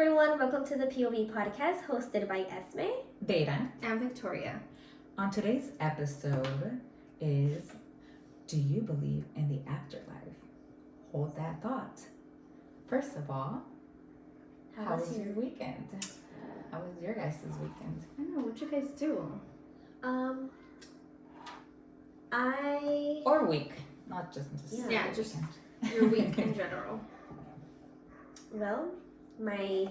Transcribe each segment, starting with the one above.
everyone. Welcome to the POV podcast hosted by Esme, Data, and Victoria. On today's episode is, do you believe in the afterlife? Hold that thought. First of all, how was your weekend? How was your guys' weekend? I don't know, what'd you guys do? Or week, not just just your week in general. Well, my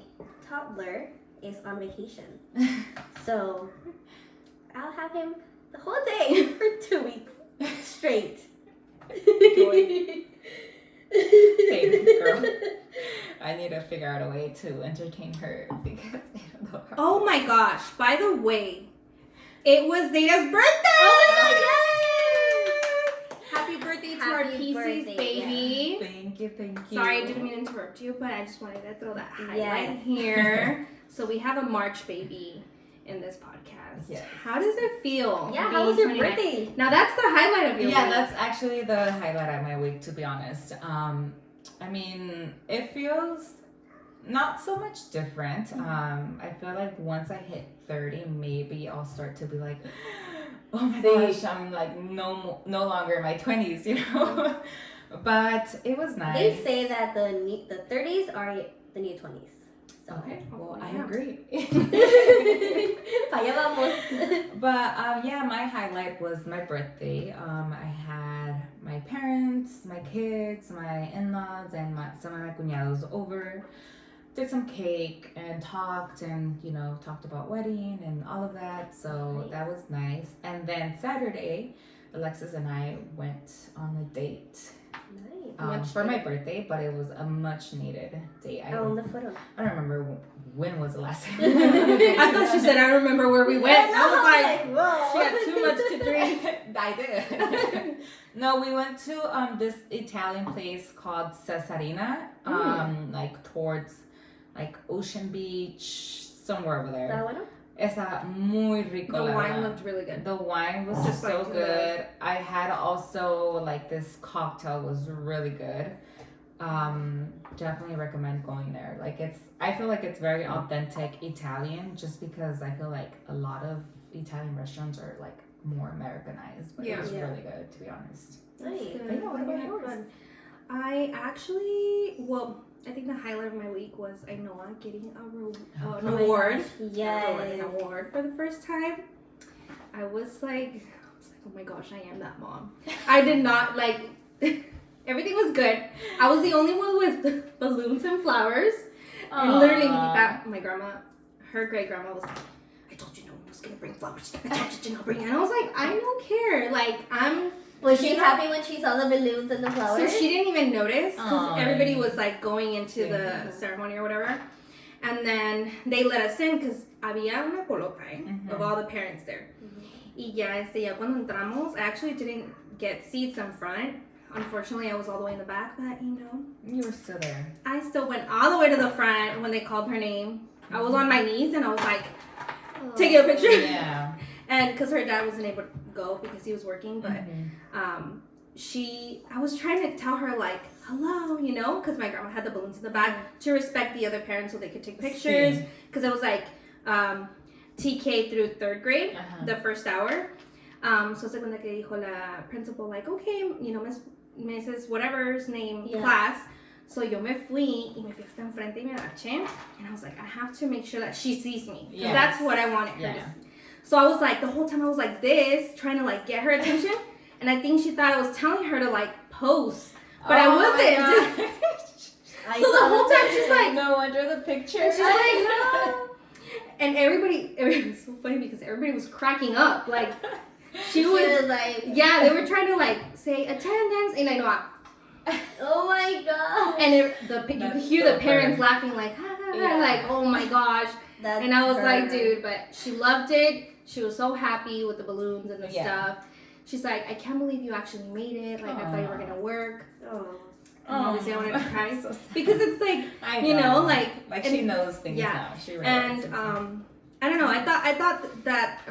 toddler is on vacation, so I'll have him the whole day for 2 weeks straight. Same, girl. I need to figure out a way to entertain her because I don't know how. Oh my gosh, by the way, it was Data's birthday! Oh my God! Happy birthday to our Happy PC's birthday, baby. Thank you. Sorry, I didn't mean to interrupt you, but I just wanted to throw that highlight Yes. here. So we have a March baby in this podcast. Yes. How does it feel? Yeah, how was your 29? birthday? Now that's the highlight of your Yeah, week. that's actually the highlight of my week, to be honest. I mean, it feels not so much different. I feel like once I hit 30, maybe I'll start to be like, oh my gosh, I'm like no longer in my 20s, you know? But it was nice. They say that the 30s are the new 20s. So. Okay, well, I Yeah. agree. Vaya vamos. But yeah, my highlight was my birthday. I had my parents, my kids, my in-laws, and some of my cuñados over. Did some cake and talked about wedding and all of that. So Nice. that was nice. And then Saturday, Alexis and I went on a date Nice. for my birthday, but it was a much needed date. I On don't the photo. remember when was the last time. I thought she said, I remember where we went. Yeah, I was like, whoa. she had too much to drink. I did. No, we went to this Italian place called Cesarina, like towards like Ocean Beach, somewhere over there. ¿Está bueno? Está muy rico. The la wine verdad. looked really good. The wine was Just so like good. I had also like this cocktail was really good. Definitely recommend going there. Like I feel like it's very authentic Italian, just because I feel like a lot of Italian restaurants are like more Americanized, but it was Yeah. really good, to be honest. Nice. Yeah, what about yours? I actually, I think the highlight of my week was Ainoa getting an Oh my award. gosh, yes. An award for the first time. I was like, oh my gosh, I am that mom. I did not like. Everything was good. I was the only one with balloons and flowers. And literally, my grandma, her great grandma was like, I told you no one was gonna bring flowers. I told you to not bring it. And I was like, I don't care. Like Was she happy when she saw the balloons and the flowers? So she didn't even notice because Aw. everybody was like going into the Mhm. ceremony or whatever. And then they let us in because había una coloca of all the parents there. Y ya cuando entramos, I actually didn't get seats in front. Unfortunately, I was all the way in the back, but You were still there. I still went all the way to the front when they called her name. I was on my knees and I was like, taking a picture. Yeah. And because her dad wasn't able to go because he was working, but Mhm. I was trying to tell her like, hello, because my grandma had the balloons in the back to respect the other parents so they could take pictures. Because it was like TK through 3rd grade, the first hour. So segunda que dijo la principal, like, okay, Mrs. whatever's name, class. So yo me fui y me fui hasta enfrente y me agaché. And I was like, I have to make sure that she sees me. Because that's what I wanted her to see. So I was like, the whole time I was like this, trying to like get her attention. And I think she thought I was telling her to like pose. But I wasn't. So the whole time she's like, no wonder the picture. and she's like, no. And everybody, it was so funny because everybody was cracking up. Like, she was like, yeah, they were trying to like say attendance. And I know, oh my god. and you could hear the parents laughing like, ha, ha, ha, like, oh my gosh. And I was like, dude, but she loved it. She was so happy with the balloons and the stuff. She's like, I can't believe you actually made it. Like, I thought you were going to work. Oh. And obviously I wanted to cry. So because it's like, like she knows things now. She realizes. And I don't know. I thought that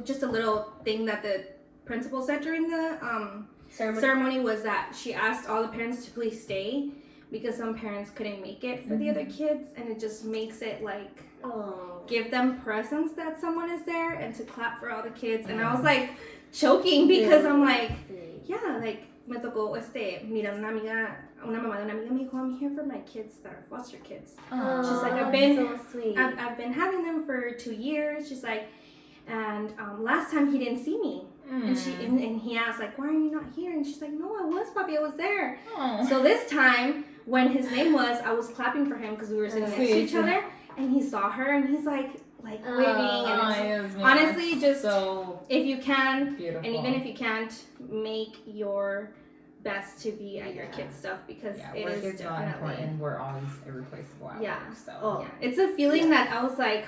just a little thing that the principal said during the ceremony was that she asked all the parents to please stay because some parents couldn't make it for the other kids, and it just makes it like Oh. give them presents that someone is there and to clap for all the kids. And I was like choking because I'm like, yeah, like me tocó mira una mamá de una amiga me dijo, I'm here for my kids that are foster kids. Oh, She's like, so sweet. I've been having them for 2 years. She's like, and last time he didn't see me. And he asked like, why are you not here? And she's like, no, I was, Papi, I was there. So this time when his name was, I was clapping for him because we were sitting next to each other, and he saw her and he's like waving, and it's, honestly, just so if you can, beautiful. and even if you can't, make your best to be at your kids' stuff, because it work is not definitely important. We're always irreplaceable at work, so yeah, it's a feeling that I was like,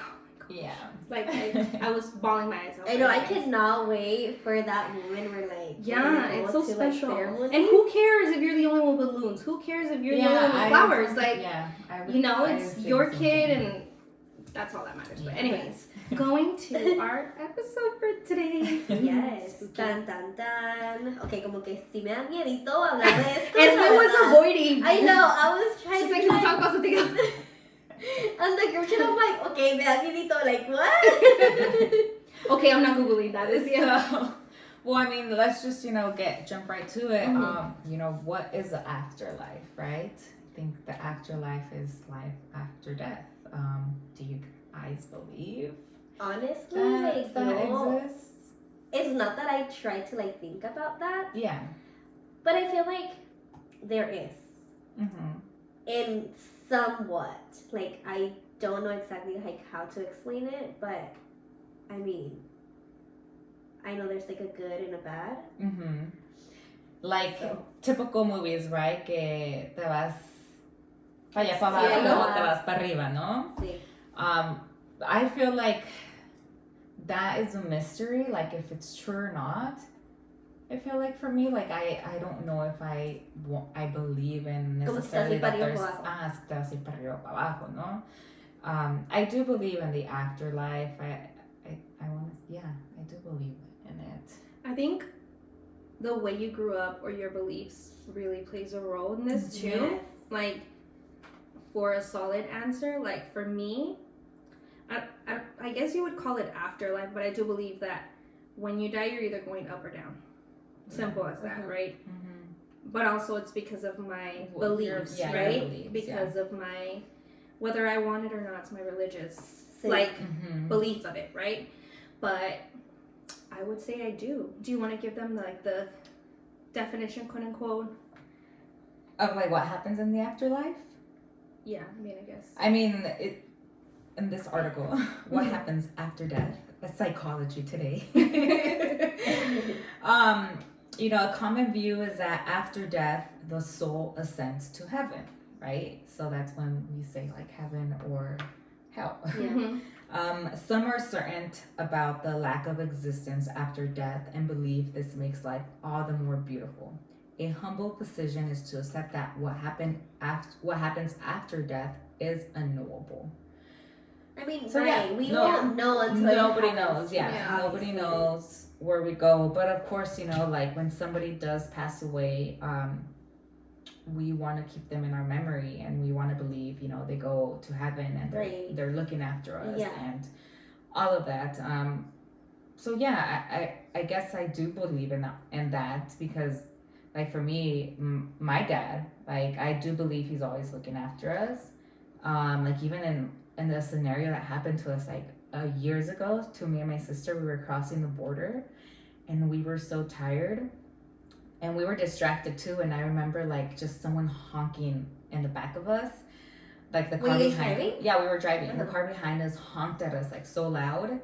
yeah, like I was bawling my eyes out. I know, I cannot wait for that moment where like it's so to, special. Like, and who cares if you're the only one with balloons? Who cares if you're the only one with flowers? Like, you know, it's your kid, and that's all that matters. But anyways, going to our episode for today. Yes. Tan tan tan. Okay, como que si me da miedito hablar de esto. And I was avoiding. I know, I was trying She's to like, can we talk about something else? on the group chat, I'm like, okay, me da miedito, like what? Okay, I'm not Googling that. So, well, I mean, let's just, jump right to it. What is the afterlife, right? I think the afterlife is life after death. Do you guys believe Honestly, that exists? It's not that I try to like think about that. Yeah. But I feel like there is. Mm-hmm. In somewhat. Like, I don't know exactly like how to explain it, but I mean, I know there's like a good and a bad. Mm-hmm. Like typical movies, right? Que te vas para allá para abajo, luego te vas para arriba, ¿no? Sí. I feel like that is a mystery, like if it's true or not. I feel like for me, like I don't know if I believe in necessarily that there's te vas para arriba para abajo, no? I do believe in the afterlife. I do believe in it. I think the way you grew up or your beliefs really plays a role in this too. Yes. Like, for a solid answer, like for me, I guess you would call it afterlife, but I do believe that when you die, you're either going up or down. Simple as that, right? Mm-hmm. But also it's because of my beliefs, right? Beliefs, because of my, whether I want it or not, it's my religious belief of it, right? But I would say I do. Do you want to give them like the definition, quote unquote, of like what happens in the afterlife? Yeah, I mean, I guess. I mean, in this article, what happens after death? That's psychology today. A common view is that after death, the soul ascends to heaven, right? So that's when we say like heaven or hell. Yeah. Some are certain about the lack of existence after death and believe this makes life all the more beautiful. A humble position is to accept that what happens after death is unknowable. I mean, so we won't know until nobody knows. Nobody knows where we go. But of course, like when somebody does pass away, we want to keep them in our memory, and we want to believe, they go to heaven and they're looking after us and all of that. So yeah, I guess I do believe in that because, like for me, my dad, like I do believe he's always looking after us. Like even in the scenario that happened to us like years ago, to me and my sister, we were crossing the border, and we were so tired. And we were distracted too, and I remember like just someone honking in the back of us, like the car behind. Yeah, we were driving. The car behind us honked at us like so loud,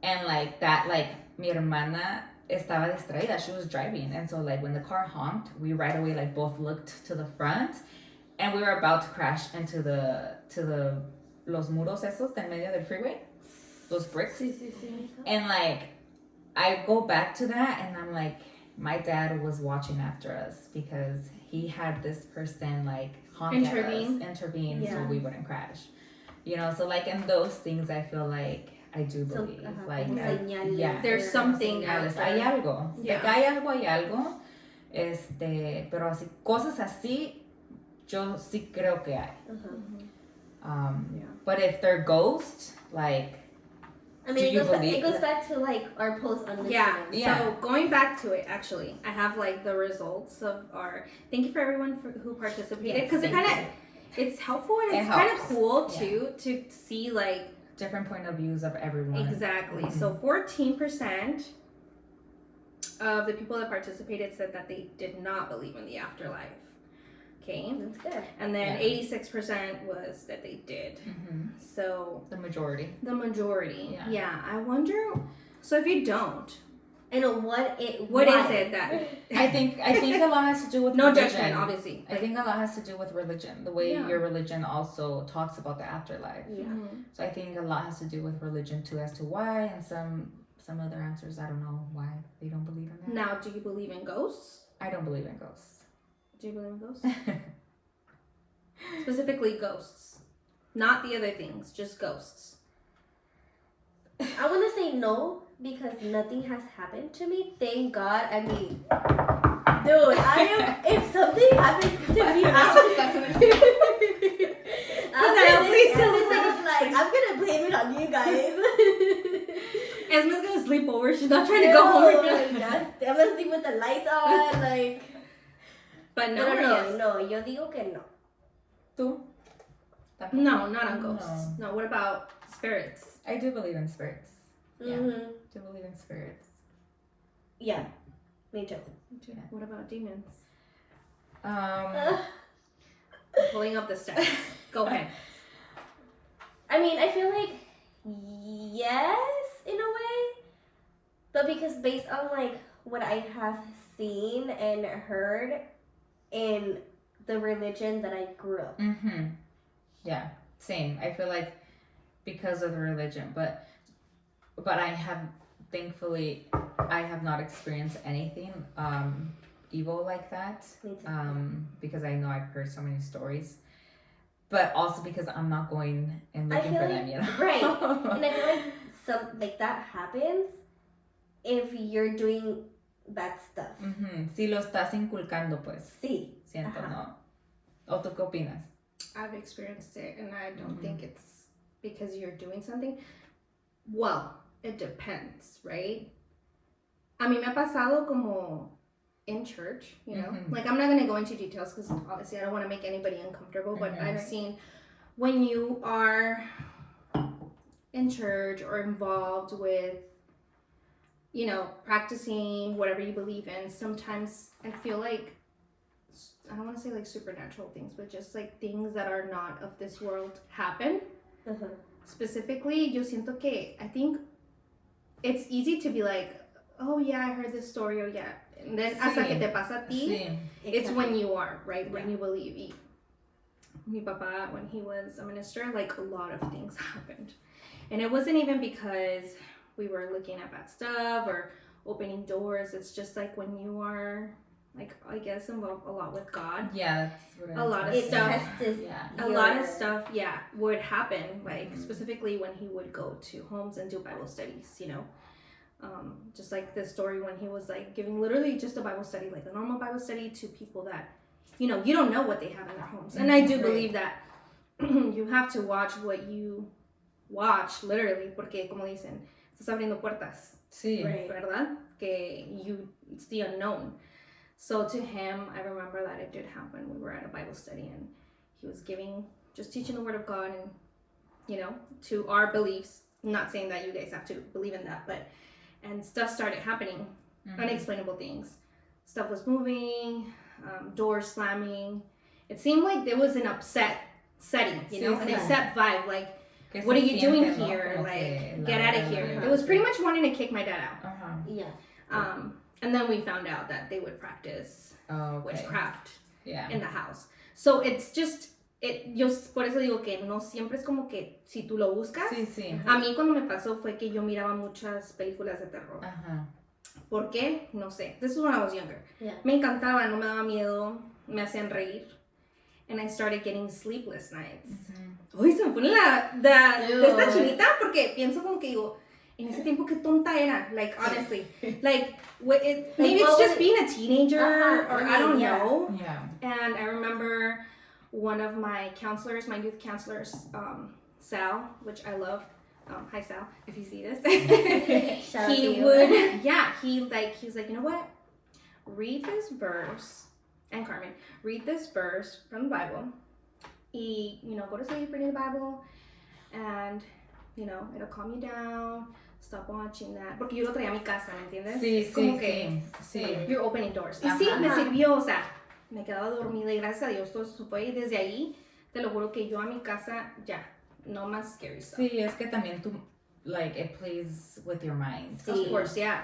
and like that, like mi hermana estaba distraída. She was driving, and so like when the car honked, we right away like both looked to the front, and we were about to crash into the los muros esos en medio del freeway, those bricks. And like I go back to that, and I'm like, my dad was watching after us because he had this person like honk at us, intervene so we wouldn't crash. So like in those things, I feel like I do believe there's something else. Hay algo. De que hay algo, hay algo. Pero así, cosas así, yo sí creo que hay. Yeah. But if they're ghosts, like, I Do mean, you it believe- goes back to like our post on Instagram. Yeah. So going back to it, actually, I have like the results of our. Thank you for everyone who participated Yes, because it's helpful and It it's kind of helps. cool too to see like different point of views of everyone. exactly. So 14% of the people that participated said that they did not believe in the afterlife. Okay, That's good. and then Yeah. 86% was that they did. So The majority. the majority. Yeah. Yeah. I wonder. So if you don't, And what why? is it that? I think a lot has to do with No religion. judgment, obviously. I think a lot has to do with religion. The way Yeah. your religion also talks about the afterlife. Yeah. So I think a lot has to do with religion too, as to why, and some other answers I don't know why they don't believe in that. Now, do you believe in ghosts? I don't believe in ghosts. Do you believe in ghosts? Specifically ghosts. Not the other things, just ghosts. I want to say no because nothing has happened to me. Thank God. I mean, dude, if something happens to me, I'm gonna blame it on you guys. Esma's gonna sleep over. She's not trying to go home. I'm gonna sleep with the lights on, like. But No, yo digo que no. ¿Tú? No, not on ghosts. No. What about spirits? I do believe in spirits. Yeah. Mm-hmm. Do believe in spirits. Yeah, me too. Yeah. What about demons? Um, Pulling up the steps. Go ahead. I mean, I feel like yes, in a way, but because based on like what I have seen and heard in the religion that I grew up. Yeah, same. I feel like because of the religion, but I have thankfully I have not experienced anything evil like that. Me too. Because I know I've heard so many stories. But also because I'm not going and looking feel for like- them, you know. Right. And I feel like some like that happens if you're doing bad stuff. Si lo estás inculcando, pues. Sí. Siento, Ajá. ¿no? ¿O tú qué opinas? I've experienced it, and I don't think it's because you're doing something. Well, it depends, right? A mí me ha pasado como in church, you know? Like, I'm not going to go into details because obviously I don't want to make anybody uncomfortable, but I've seen when you are in church or involved with, you know, practicing whatever you believe in, sometimes I feel like, I don't want to say like supernatural things, but just like things that are not of this world happen. Specifically, yo siento que I think it's easy to be like, oh yeah, I heard this story, oh yeah. And then hasta que te pasa a ti, Sí. it's when you are, right? When Yeah. you believe. Y mi papá, when he was a minister, like a lot of things happened. And it wasn't even because we were looking at bad stuff or opening doors. It's just like when you are, like, I guess involved a lot with God. Yeah, that's what A lot of It stuff. tests Yeah. A lot of stuff, yeah, would happen. Like specifically when he would go to homes and do Bible studies, you know. Just like the story when he was like giving literally just a Bible study, like a normal Bible study to people that, you know, you don't know what they have in their homes. And I do believe that you have to watch what you watch, literally, porque como dicen, estás abriendo puertas, Sí. Right. ¿verdad? Que it's the unknown. So to him, I remember that it did happen. We were at a Bible study and he was just teaching the word of God and, you know, to our beliefs. I'm not saying that you guys have to believe in that, and stuff started happening, unexplainable things. Stuff was moving, doors slamming. It seemed like there was an upset setting, you know, an upset vibe. Like, what are you doing here? Like, get out of here. It was pretty much wanting to kick my dad out. Yeah. And then we found out that they would practice witchcraft in the house. So it's just, yo por eso digo que no siempre es como que si tú lo buscas. Sí, sí. A mí cuando me pasó fue que yo miraba muchas películas de terror. ¿Por qué? No sé. This is when I was younger. Yeah. Me encantaba, no me daba miedo, me hacían reír. And I started getting sleepless nights. Uy, se me pone de esta chinita porque pienso como que digo, en ese tiempo qué tonta era, like honestly, like maybe it's just being a teenager or I don't know. Yeah. And I remember one of my counselors, my youth counselors, Sal, which I love. Hi Sal, if you see this. Shout out to He you. would, yeah, he's like, you know what? Read this verse, and Carmen, read this verse from the Bible. Y, go to sleep reading the Bible, and, it'll calm you down. Stop watching that. Porque yo lo traía a mi casa, ¿me entiendes? Sí, Como sí, que sí. you're opening doors. Y Ajá. sí, me sirvió, o sea, me quedaba dormida y gracias a Dios todo eso fue. Y desde ahí, te lo juro que yo a mi casa, ya, no más scary stuff. Sí, es que también tú, like, it plays with your mind. Sí. Of course, yeah.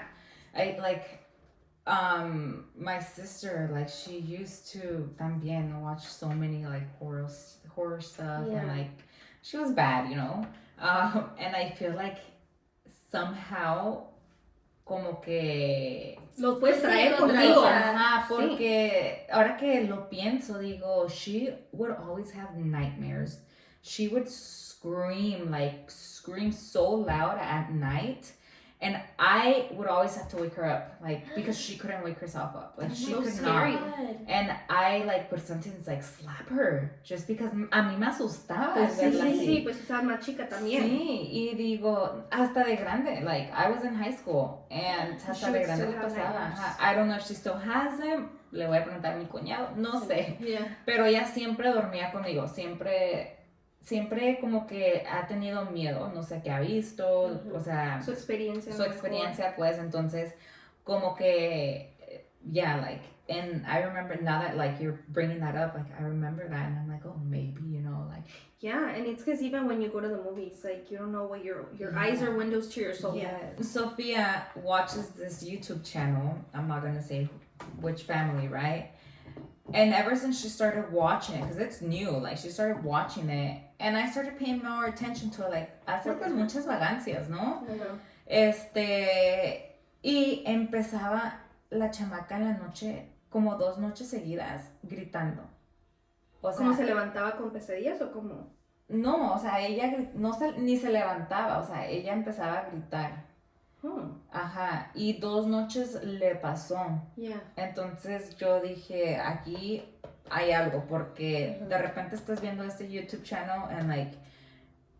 My sister, like, she used to también watch so many, like, horror stuff. Yeah. And, like, she was bad, and I feel like somehow como que Lo puedes traer Sí, contigo. ajá, Sí. porque ahora que lo pienso, digo, she would always have nightmares. She would scream so loud at night, and I would always have to wake her up, like, because she couldn't wake herself up. Like, she so could scary. not. And I, like, would sometimes, like, slap her, just because a mí me asustaba. Pues sí, verla sí, así. sí, pues estás más chica también. Sí, y digo, hasta de grande, like, I was in high school, and She hasta de would grande still me have pasaba. nightmares. Ajá. I don't know if she still has them, le voy a preguntar a mi cuñado, no sé, Yeah. pero ella siempre dormía conmigo, siempre como que ha tenido miedo, no sé qué ha visto, Ujú. o sea, Su experiencia. su experiencia, pues, entonces, como que, yeah, like, and I remember, now that, like, you're bringing that up, like, I remember that, and I'm like, oh, maybe, like. Yeah, and it's because even when you go to the movies, like, you don't know what your eyes are windows to your soul. Yes. Sophia watches this YouTube channel, I'm not gonna say which family, right? And ever since she started watching it, because it's new, like, she started watching it, and I started paying more attention to it, like, hace pues muchas vagancias, ¿no? Y empezaba la chamaca en la noche, como 2 noches seguidas, gritando. O sea, ¿Cómo se levantaba con pesadillas o cómo? no, o sea, ella ni se levantaba, o sea, ella empezaba a gritar. Ajá, y 2 noches le pasó. Yeah. Entonces yo dije, aquí hay algo, porque de repente estás viendo este YouTube channel and, like,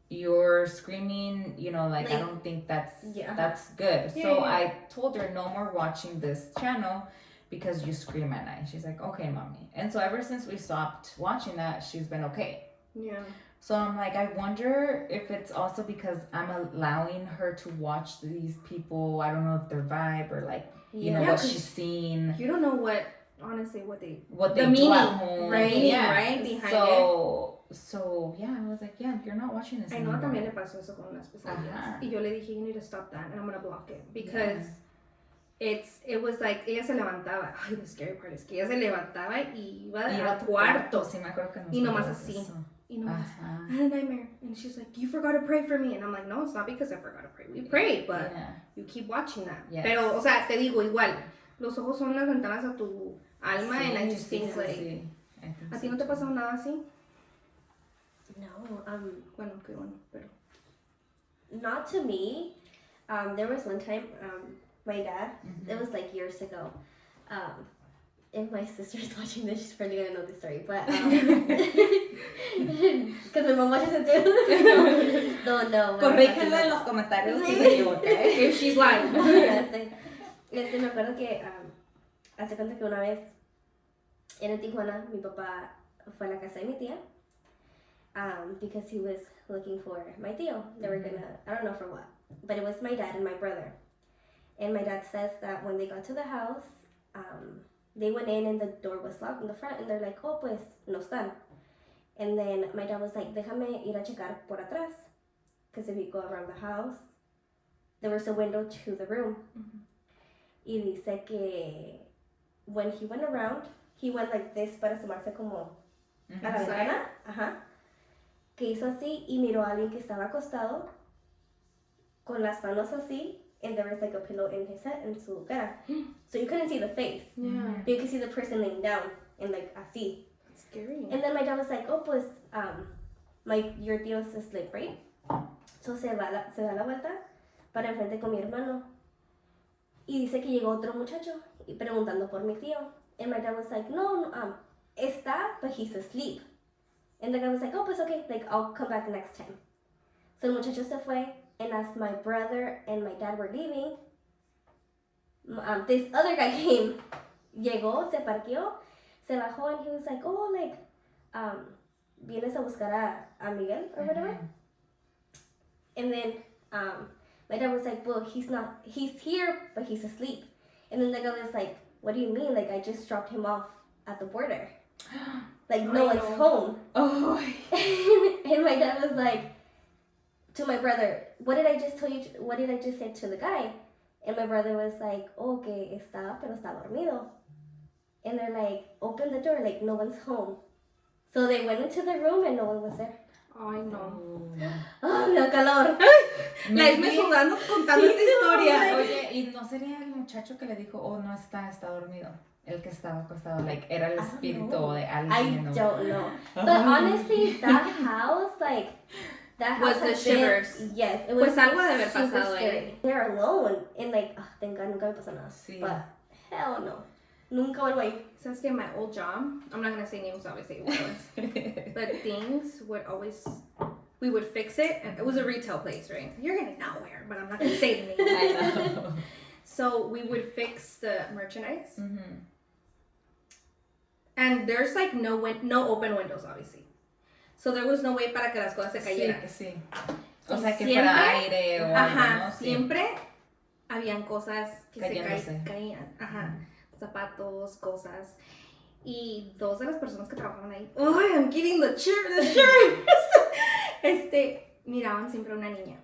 you're screaming, like, I don't think that's good. Yeah, So yeah. I told her, no more watching this channel because you scream at night. She's like, okay, mommy. And so ever since we stopped watching that, she's been okay. Yeah. So I'm like, I wonder if it's also because I'm allowing her to watch these people. I don't know if their vibe or, like, Yeah, what 'cause she's seen, You don't know what they what the they do meaning, at home. right? Yeah. Right behind So yeah, I was like, yeah, you're not watching this I know anymore. también le pasó eso con unas pesadillas. Ajá. Y yo le dije, you need to stop that, and I'm gonna block it because it was like ella se levantaba. Ay, the scary part es que ella se levantaba y iba Iba al cuarto. Sí, me acuerdo que nos Y nomás contabas así. eso. Y nomás, Ajá. I had a nightmare, and she's like, you forgot to pray for me, and I'm like, no, it's not because I forgot to pray. We prayed, but Yeah. you keep watching that. Yes. Pero, o sea, te digo igual, los ojos son las ventanas a tu alma, and I just think like, sí. I think ¿a ti so no te too. pasó nada así? No, Bueno, qué bueno, pero. not to me. There was one time, my dad, Mhm. it was like years ago. If my sister's watching this, she's probably gonna know the story, but because my mom watches it too. Don't know. Corríjanla en los comentarios si Sí. se equivoca, ¿eh? If she's lying. Me acuerdo que hace cuenta que una vez en Tijuana mi papá fue a la casa de mi tía because he was looking for my tío. They were gonna, I don't know for what, but it was my dad and my brother. And my dad says that when they got to the house, they went in and the door was locked in the front, and they're like, oh, pues no están. And then my dad was like, déjame ir a checar por atrás, because if you go around the house, there was a window to the room. Y dice que when he went around, he went like this para asomarse como a la ventana. Ajá. Que hizo así y miró a alguien que estaba acostado con las manos así, and there was like a pillow in his head, en su cara. So you couldn't see the face, Yeah. but you could see the person laying down and like así. That's scary. And then my dad was like, oh, pues, your tío is asleep, right? So se da la vuelta para enfrente con mi hermano. Y dice que llegó otro muchacho preguntando por mi tío. And my dad was like, no, está, but he's asleep. And the guy was like, oh, pues okay, like, I'll come back next time. So el muchacho se fue, and as my brother and my dad were leaving, this other guy came, llegó, se parqueó, se bajó, and he was like, oh, like, vienes a buscar a Miguel or whatever? And then my dad was like, well, he's here, but he's asleep. And then the guy was like, what do you mean? Like, I just dropped him off at the border. Like, no one's home. Oh. And my dad was like, to my brother, what did I just say to the guy? And my brother was like, oh, que está, pero está dormido. And they're like, open the door, like, no one's home. So they went into the room and no one was there. Ay, no. Oh, me da calor. La Esme sudando contando esta historia. Oye, ¿y no sería el muchacho que le dijo, oh, no está dormido? El que estaba acostado, like, era el espíritu de alguien. I don't know. But honestly, that house, like, that house Was the has been- shivers. Yes, it was Pues algo de haber super pasado scary. ahí. They're alone, and like, thank God, nunca me pasó nada. Sí. But hell no. Nunca vuelvo ahí. Since my old job, I'm not gonna say names, obviously, but things would always, we would fix it, and it was a retail place, right? You're gonna know where, but I'm not gonna say the name. I know. So we would fix the merchandise, Mm-hmm. and there's like no open windows, obviously. So there was no way para que las cosas se cayeran. Sí. O sea, que Siempre- fuera aire o algo, Ajá, ¿no? Sí. siempre habían cosas que Cayéndose. se caían. Ajá, zapatos, cosas. Y dos de las personas que trabajaban ahí, oh, I'm getting the shirt. Miraban siempre a una niña.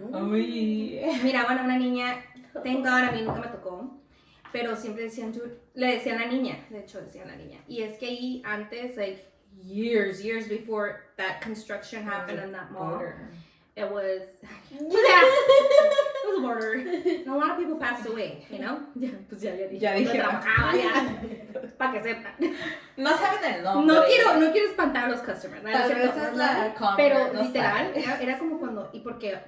Uy. Miraban a una niña, thank God, a mí nunca me tocó. Pero siempre le decían la niña, de hecho decían la niña. Y es que ahí antes, like, years before that construction happened in that mall, it was, yeah, it was a border. And a lot of people passed away, you know? Pues ya dije. Ya dije. Para que sepan. No saben el nombre. No quiero espantar a los customers. ¿No? Tal Es vez cierto, es ¿no? la compra, Pero no literal, saben. era como cuando, y porque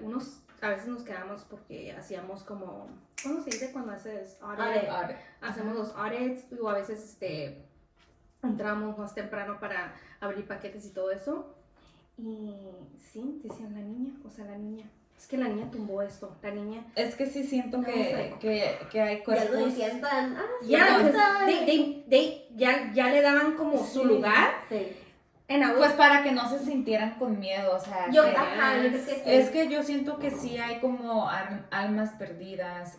a veces nos quedamos porque hacíamos como, ¿cómo se dice cuando haces audit? Audit. Hacemos los audits, o a veces entramos más temprano para abrir paquetes y todo eso. Y sí, decían la niña, es que la niña tumbó esto, la niña. Es que sí siento No, que hay Ya cuerpos. lo decían tan. Ya, sí, ya le daban como su lugar. Sí. And I was, Pues para que no se sintieran con miedo, o sea. Yo, que- ajá, yo creo que sí. Es que yo siento que sí hay como almas perdidas,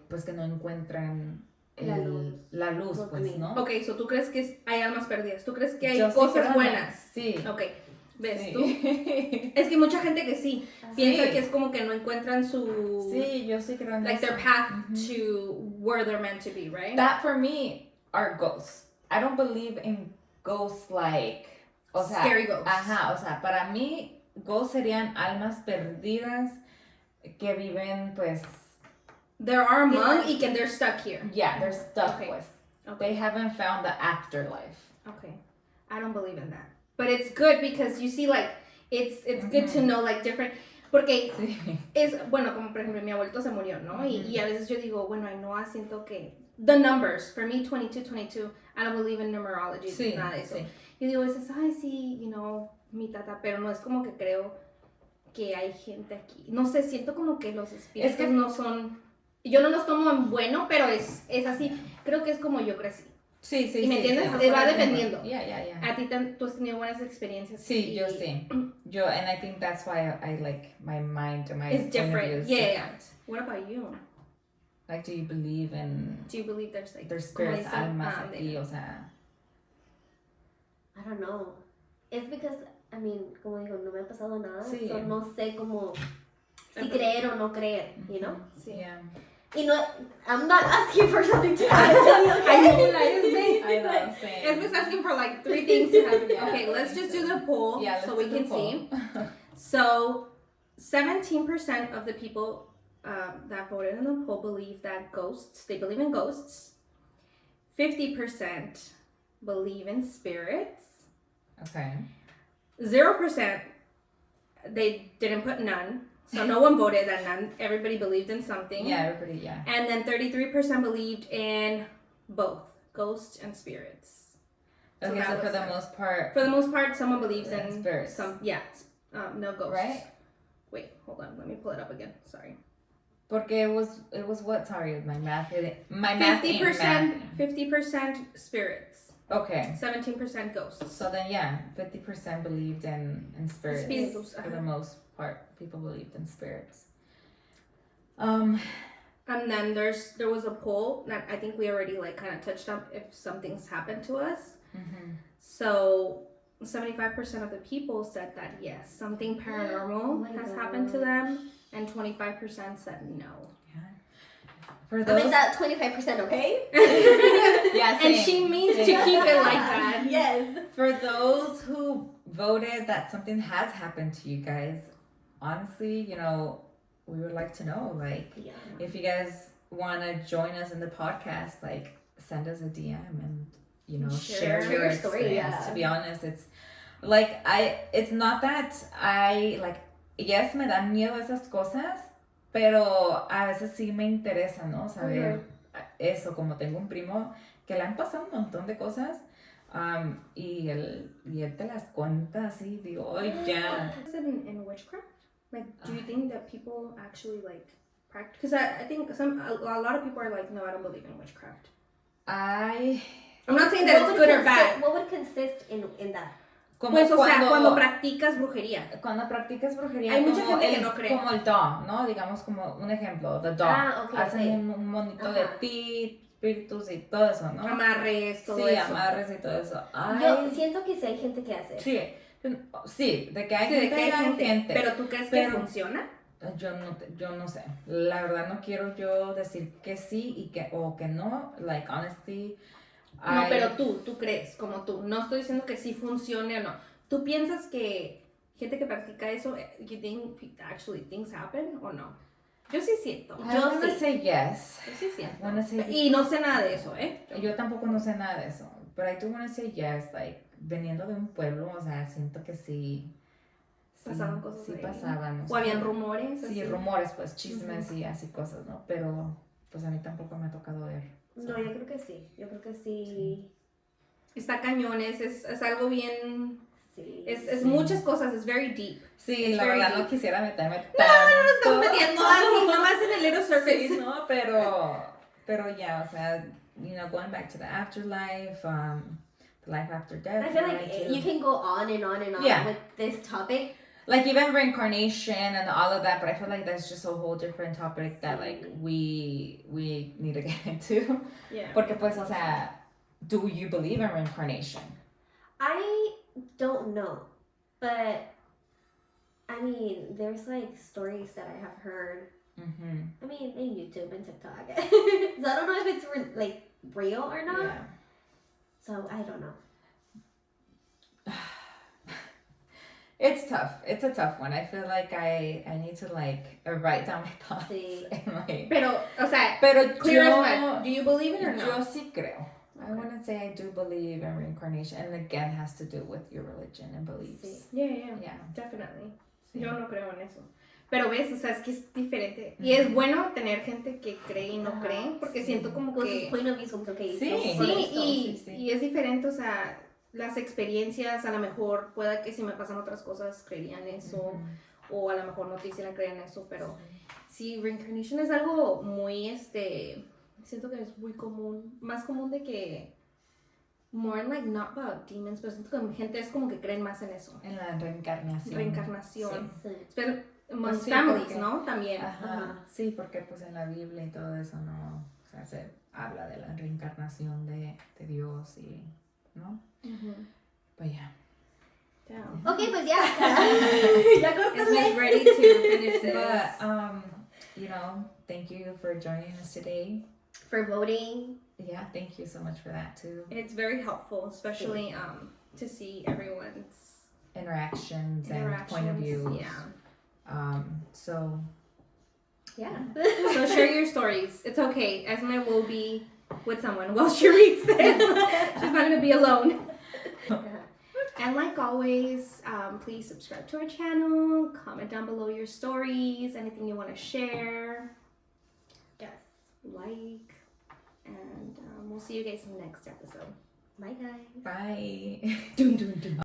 pues que no encuentran la luz, Los pues, caminos. ¿no? ok, so tú crees que hay almas perdidas, tú crees que hay Yo sí cosas creo, buenas. Sí. Ok, ¿ves Sí. tú? Es que hay mucha gente que sí, piensa Sí. que es como que no encuentran su, Sí, yo sí creo en like eso. their path Ujú. to where they're meant to be, right? That for me are ghosts. I don't believe in ghosts like, o sea, Scary ghosts. Ajá, o sea, para mí ghosts serían almas perdidas que viven, pues, There are among y que they're stuck here. yeah, they're stuck, Okay. pues. Okay. They haven't found the afterlife. Okay, I don't believe in that. But it's good because you see, like, it's good to know, like, different. Porque Sí. es, bueno, como por ejemplo, mi abuelito se murió, ¿no? Y a veces yo digo, bueno, no siento que. The numbers, for me, 22, I don't believe in numerology, Sí, nada de eso. sí. Yo digo, a veces, ay, sí, you know, mi tata, pero no es como que creo que hay gente aquí. No sé, siento como que los espíritus Es que- no son. Yo no los tomo en bueno, pero es así. Creo que es como yo crecí. Sí, sí, ¿Y me sí, entiendes? sí. Te va dependiendo. Yeah. A ti tú has tenido buenas experiencias. Sí, y yo sí. Yo, and I think that's why I like my mind, my It's point of view different. is Yeah. different. What about you? Like, do you believe in Do you believe there's like there's como spirits, dicen, almas de- aquí, o sea? I don't know. It's because, I mean, como digo, no me ha pasado nada. Sí. So no sé cómo si creer o no creer, you know? Sí. Yeah. Y no, I'm not asking for something to happen to me, okay? I know, like, it's I know, same. Esme's asking for like 3 things to happen. Yeah. Okay, let's just do the poll Yeah, so let's we do the can poll. see. So, 17% of the people that voted in the poll believe that they believe in ghosts. 50% believe in spirits. Okay. 0%, they didn't put none. So no one voted that none. Everybody believed in something. Yeah, everybody, yeah. And then 33% believed in both ghosts and spirits. So Okay, that so for was the most part, for the most part, someone believes in spirits. No ghosts. Right? Wait, hold on. Let me pull it up again. Sorry. Porque it was what? Sorry, my math ain't math. 50% spirits. Okay. 17% ghosts. So then, 50% believed in spirits. Espíritus, For the most part, people believed in spirits. And then there was a poll that I think we already like kind of touched on if something's happened to us. Mm-hmm. So 75% of the people said that yes, something paranormal has happened to them, and 25% said no. Yeah. For those, is that 25% okay? yeah, And she means to keep it like that. Yes. For those who voted that something has happened to you guys, honestly, we would like to know, like, if you guys want to join us in the podcast, like, send us a DM and, share your story. experience. To be honest, it's like, it's not that yes, me dan miedo esas cosas, pero a veces sí me interesa, ¿no? Saber eso, como tengo un primo que le han pasado un montón de cosas. Y él te las cuenta así, digo, ay, ya. Is it in witchcraft? Like, do you think that people actually like practice? Because I think a lot of people are like, no, I don't believe in witchcraft. I'm not saying that it's good or bad. What would consist in that? Pues, o sea, cuando practicas brujería. Cuando practicas brujería, hay mucha gente que no cree. Como el doll, ¿no? Digamos como un ejemplo, the doll. Hacen un monito de ti, espíritus y todo eso, ¿no? Amarres, todo eso. Sí, amarres y todo eso. Yo siento que sí hay gente que hace. Sí, de que hay gente. Pero ¿tú crees que funciona? Yo no sé. La verdad no quiero yo decir que sí o que no. Like, honestly. No, pero tú crees, como tú. No estoy diciendo que sí funcione o no. ¿Tú piensas que gente que practica eso, you think actually things happen o no? Yo sí siento. Yo sí say yes. Yo sí siento. Say y no sé nada de eso, ¿eh? Yo tampoco no sé nada de eso. But I do want to say yes, like, veniendo de un pueblo, o sea, siento que sí. Pasaban cosas. Sí, pasaban. O habían rumores. Sí, así. rumores, pues, chismes y así cosas, ¿no? Pero, pues, a mí tampoco me ha tocado ver. No, yo creo que sí. Yo creo que sí. Está cañón, es algo bien... Sí. Es muchas cosas, es very deep. Sí, la verdad no quisiera meterme tanto. No estamos metiendo así, nomás en el little surface. Sí, no, pero ya, o sea, going back to the afterlife, the life after death. I feel like you can go on and on and on with this topic. Like even reincarnation and all of that, but I feel like that's just a whole different topic that like we need to get into. Yeah. Porque pues, o sea, do you believe in reincarnation? I don't know, but I mean, there's like stories that I have heard. Mm-hmm. I mean, in YouTube and TikTok. So I don't know if it's like real or not. Yeah. So I don't know. It's tough. It's a tough one. I feel like I need to like write down my thoughts. Sí. And, like, Pero, o sea, clear as mud. Do you believe it or no? Yo sí creo. I want to say I do believe in reincarnation, and again, has to do with your religion and beliefs. Sí. Yeah. Definitely. Sí. Yo no creo en eso. Pero ves, o sea, es que es diferente. Y es bueno tener gente que cree y no cree, porque siento como que... Point of view, como que Sí, y es diferente, o sea, las experiencias, a lo mejor pueda que si me pasan otras cosas creerían eso, o a lo mejor no te hicieran creer en eso, pero sí, reincarnation es algo muy, siento que es muy común, más común de que, more like not about demons, pero siento que gente es como que creen más en eso. En la reencarnación. Reencarnación. Sí. Pero Pues sí, families, porque- ¿no? También. Ajá. Sí, porque pues en la Biblia y todo eso no, o sea, se habla de la reencarnación de Dios y, ¿no? Pues ya. Damn. Ok, pues ya. Ya Is córtale. Miss ready to finish this? But, thank you for joining us today. For voting. Yeah, thank you so much for that too. It's very helpful, especially to see everyone's Interactions and point of views. Yeah. So Yeah. So share your stories. It's okay. Esme will be with someone while she reads them. She's not gonna be alone. And like always, please subscribe to our channel. Comment down below your stories, anything you want to share. Yes. Like, and we'll see you guys in the next episode. Bye, guys. Bye. Dun, dun, dun.